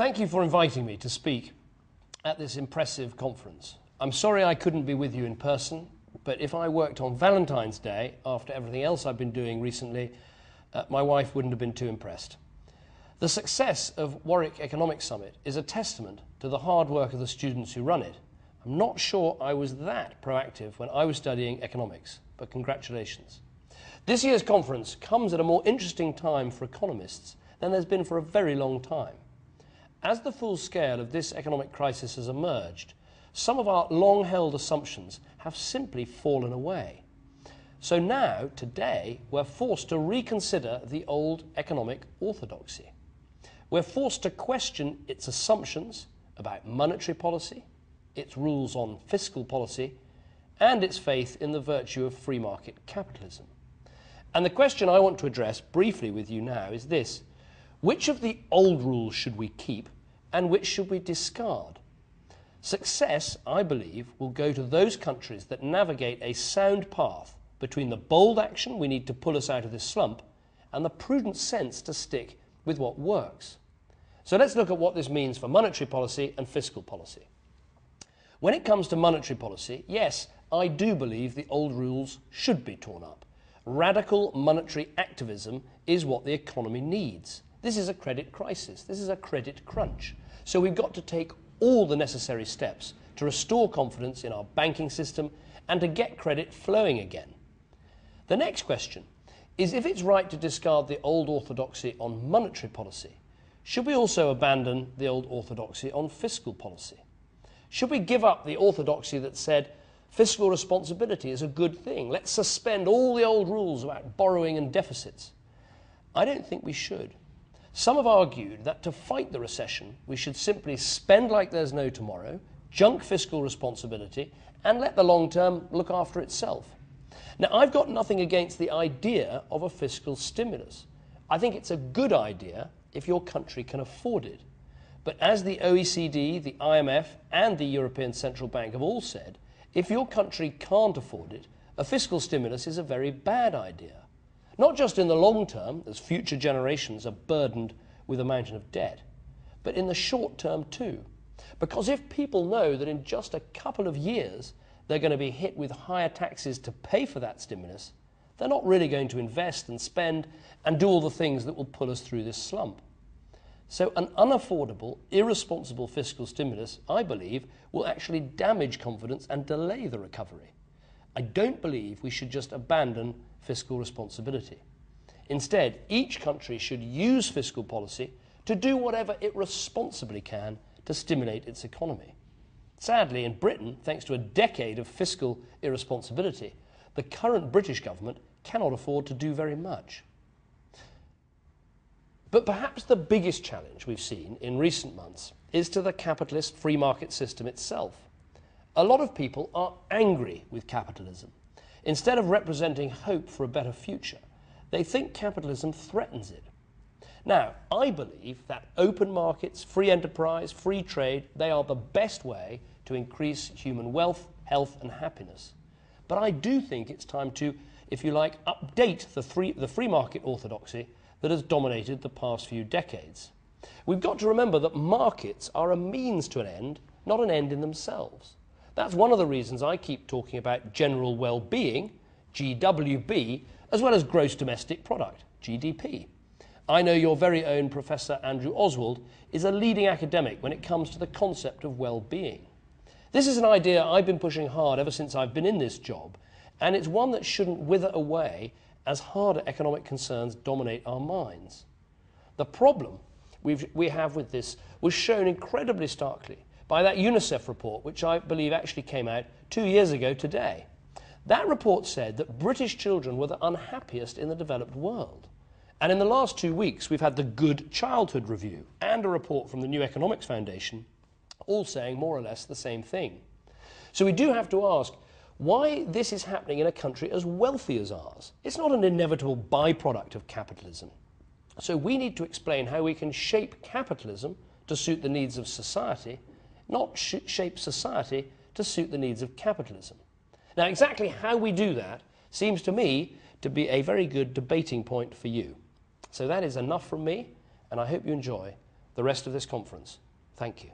Thank you for inviting me to speak at this impressive conference. I'm sorry I couldn't be with you in person, but if I worked on Valentine's Day, after everything else I've been doing recently, my wife wouldn't have been too impressed. The success of Warwick Economic Summit is a testament to the hard work of the students who run it. I'm not sure I was that proactive when I was studying economics, but congratulations. This year's conference comes at a more interesting time for economists than there's been for a very long time. As the full scale of this economic crisis has emerged, some of our long-held assumptions have simply fallen away. So now, today, we're forced to reconsider the old economic orthodoxy. We're forced to question its assumptions about monetary policy, its rules on fiscal policy, and its faith in the virtue of free market capitalism. And the question I want to address briefly with you now is this: which of the old rules should we keep and which should we discard? Success, I believe, will go to those countries that navigate a sound path between the bold action we need to pull us out of this slump and the prudent sense to stick with what works. So let's look at what this means for monetary policy and fiscal policy. When it comes to monetary policy, yes, I do believe the old rules should be torn up. Radical monetary activism is what the economy needs. This is a credit crisis. This is a credit crunch. So we've got to take all the necessary steps to restore confidence in our banking system and to get credit flowing again. The next question is if it's right to discard the old orthodoxy on monetary policy, should we also abandon the old orthodoxy on fiscal policy? Should we give up the orthodoxy that said fiscal responsibility is a good thing? Let's suspend all the old rules about borrowing and deficits. I don't think we should. Some have argued that to fight the recession, we should simply spend like there's no tomorrow, junk fiscal responsibility, and let the long term look after itself. Now, I've got nothing against the idea of a fiscal stimulus. I think it's a good idea if your country can afford it. But as the OECD, the IMF, and the European Central Bank have all said, if your country can't afford it, a fiscal stimulus is a very bad idea. Not just in the long term, as future generations are burdened with a mountain of debt, but in the short term too. Because if people know that in just a couple of years they're going to be hit with higher taxes to pay for that stimulus, they're not really going to invest and spend and do all the things that will pull us through this slump. So an unaffordable, irresponsible fiscal stimulus, I believe, will actually damage confidence and delay the recovery. I don't believe we should just abandon fiscal responsibility. Instead, each country should use fiscal policy to do whatever it responsibly can to stimulate its economy. Sadly, in Britain, thanks to a decade of fiscal irresponsibility, the current British government cannot afford to do very much. But perhaps the biggest challenge we've seen in recent months is to the capitalist free market system itself. A lot of people are angry with capitalism. Instead of representing hope for a better future, they think capitalism threatens it. Now, I believe that open markets, free enterprise, free trade, they are the best way to increase human wealth, health and happiness. But I do think it's time to, if you like, update the free market orthodoxy that has dominated the past few decades. We've got to remember that markets are a means to an end, not an end in themselves. That's one of the reasons I keep talking about general well-being, GWB, as well as gross domestic product, GDP. I know your very own Professor Andrew Oswald is a leading academic when it comes to the concept of well-being. This is an idea I've been pushing hard ever since I've been in this job, and it's one that shouldn't wither away as harder economic concerns dominate our minds. The problem we have with this was shown incredibly starkly by that UNICEF report, which I believe actually came out 2 years ago today. That report said that British children were the unhappiest in the developed world. And in the last 2 weeks, we've had the Good Childhood Review and a report from the New Economics Foundation, all saying more or less the same thing. So we do have to ask why this is happening in a country as wealthy as ours. It's not an inevitable byproduct of capitalism. So we need to explain how we can shape capitalism to suit the needs of society, not shape society to suit the needs of capitalism. Now, exactly how we do that seems to me to be a very good debating point for you. So that is enough from me, and I hope you enjoy the the rest of this conference. Thank you.